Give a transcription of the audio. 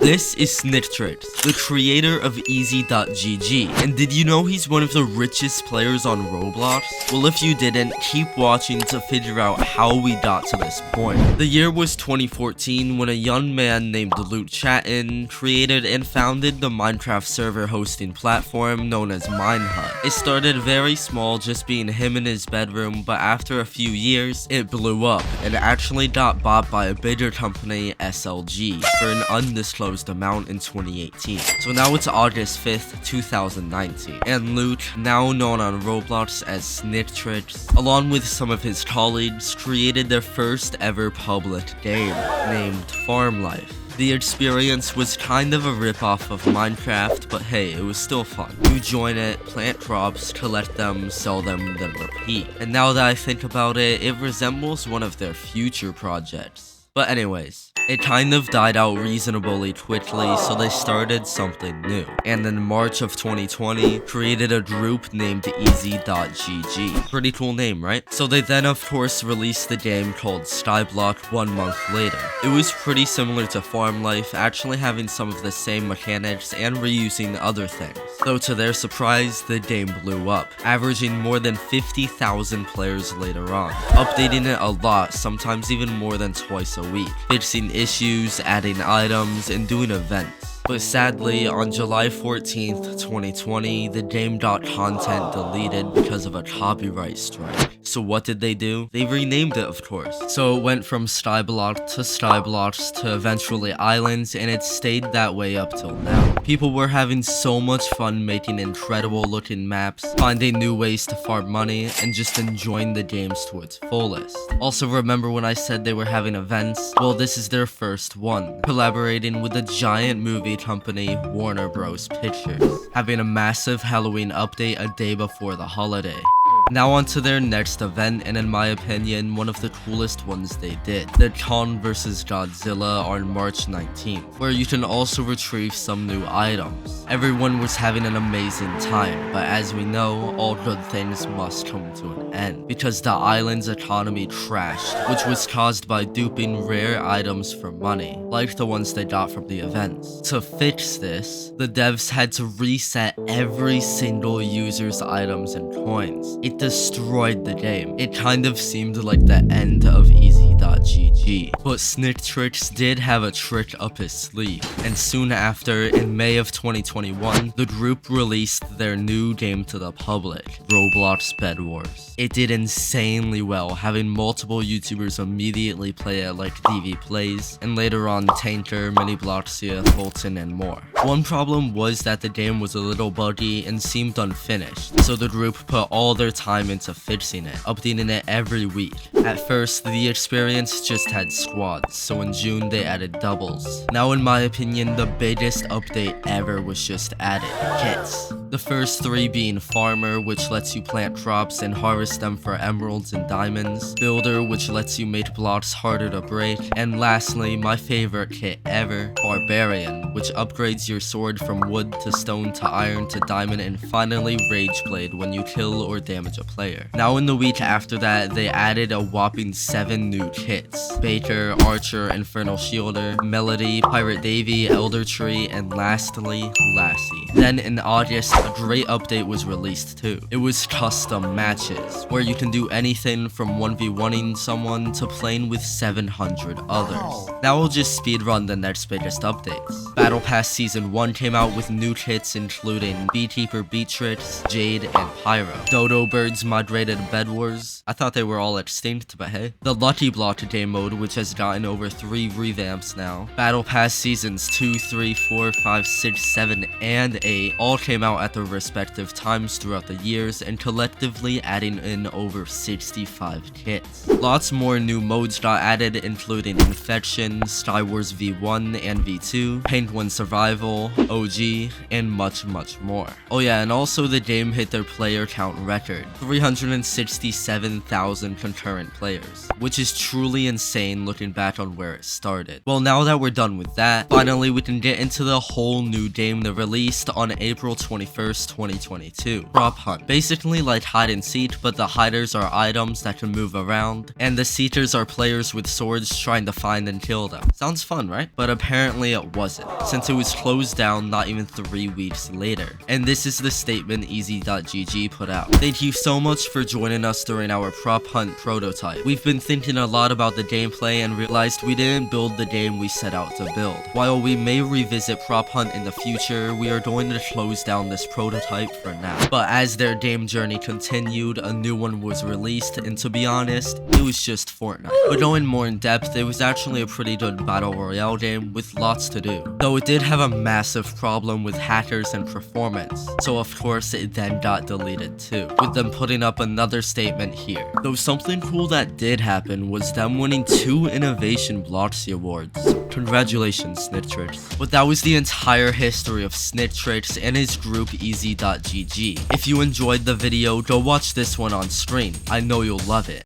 This is SnickTrix, the creator of Easy.gg, and did you know he's one of the richest players on Roblox? Well, if you didn't, keep watching to figure out how we got to this point. The year was 2014 when a young man named Richest created and founded the Minecraft server hosting platform known as MineHut. It started very small, just being him in his bedroom, but after a few years, it blew up and actually got bought by a bigger company, SLG, for an undisclosed amount in 2018. So now it's August 5th, 2019, and Luke, now known on Roblox as SnickTrix, along with some of his colleagues, created their first ever public game, named Farm Life. The experience was kind of a rip-off of Minecraft, but hey, it was still fun. You join it, plant crops, collect them, sell them, then repeat. And now that I think about it, it resembles one of their future projects. But anyways, it kind of died out reasonably quickly, so they started something new. And in March of 2020, created a group named Easy.gg. Pretty cool name, right? So they then of course released the game called Skyblock 1 month later. It was pretty similar to Farm Life, actually having some of the same mechanics and reusing other things. Though to their surprise, the game blew up, averaging more than 50,000 players later on, updating it a lot, sometimes even more than twice a week, fixing issues, adding items, and doing events. But sadly, on July 14th, 2020, the game got content deleted because of a copyright strike. So what did they do? They renamed it, of course. So it went from Skyblock to Skyblox to eventually Islands, and it stayed that way up till now. People were having so much fun making incredible looking maps, finding new ways to farm money, and just enjoying the games to its fullest. Also, remember when I said they were having events? Well, this is their first one, collaborating with the giant movie company Warner Bros. Pictures, having a massive Halloween update a day before the holiday. Now on to their next event, and in my opinion, one of the coolest ones they did, the Kong vs Godzilla on March 19th, where you can also retrieve some new items. Everyone was having an amazing time, but as we know, all good things must come to an end, because the island's economy crashed, which was caused by duping rare items for money, like the ones they got from the events. To fix this, the devs had to reset every single user's items and coins. It destroyed the game. It kind of seemed like the end of Easy.gg. But SnickTrix did have a trick up his sleeve, and soon after, in May of 2021, the group released their new game to the public, Roblox Bedwars. It did insanely well, having multiple YouTubers immediately play it like DV Plays, and later on tanqr, minibloxia, foltyn, and more. One problem was that the game was a little buggy and seemed unfinished, so the group put all their time into fixing it, updating it every week. At first, the experience just had squads, so in June they added doubles. Now in my opinion, the biggest update ever was just added kits. The first three being Farmer, which lets you plant crops and harvest them for emeralds and diamonds, Builder, which lets you make blocks harder to break, and lastly, my favorite kit ever, Barbarian, which upgrades your sword from wood to stone to iron to diamond, and finally Rage Blade when you kill or damage a player. Now in the week after that, they added a whopping 7 new kits: Baker, Archer, Infernal Shielder, Melody, Pirate Davy, Elder Tree, and lastly, Lassie. Then in August, a great update was released too. It was custom matches, where you can do anything from 1v1ing someone to playing with 700 others. Now we'll just speedrun the next biggest updates. Battle Pass Season 1 came out with new kits including Beekeeper Beatrix, Jade, and Pyro. Dodo Birds migrated Bedwars. I thought they were all extinct, but hey. The Lucky Block game mode, which has gotten over 3 revamps now. Battle Pass Seasons 2, 3, 4, 5, 6, 7, and 8 all came out at their respective times throughout the years, and collectively adding in over 65 kits. Lots more new modes got added, including Infection, Skywars V1 and V2, Penguin Survival, OG, and much more. Oh yeah, and also the game hit their player count record, 367,000 concurrent players, which is truly insane looking back on where it started. Well, now that we're done with that, finally we can get into the whole new game that released on April 21st, 1st, 2022. Prop hunt. Basically like hide and seek, but the hiders are items that can move around, and the seekers are players with swords trying to find and kill them. Sounds fun, right? But apparently it wasn't, since it was closed down not even 3 weeks later. And this is the statement easy.gg put out. Thank you so much for joining us during our prop hunt prototype. We've been thinking a lot about the gameplay and realized we didn't build the game we set out to build. While we may revisit prop hunt in the future, we are going to close down this prototype for now. But as their game journey continued, a new one was released, and to be honest, it was just Fortnite. But going more in depth, it was actually a pretty good battle royale game with lots to do. Though it did have a massive problem with hackers and performance, so of course it then got deleted too, with them putting up another statement here. Though something cool that did happen was them winning 2 Innovation Bloxia awards. Congratulations, SnickTrix. But that was the entire history of SnickTrix and his group easy.gg. If you enjoyed the video, go watch this one on screen. I know you'll love it.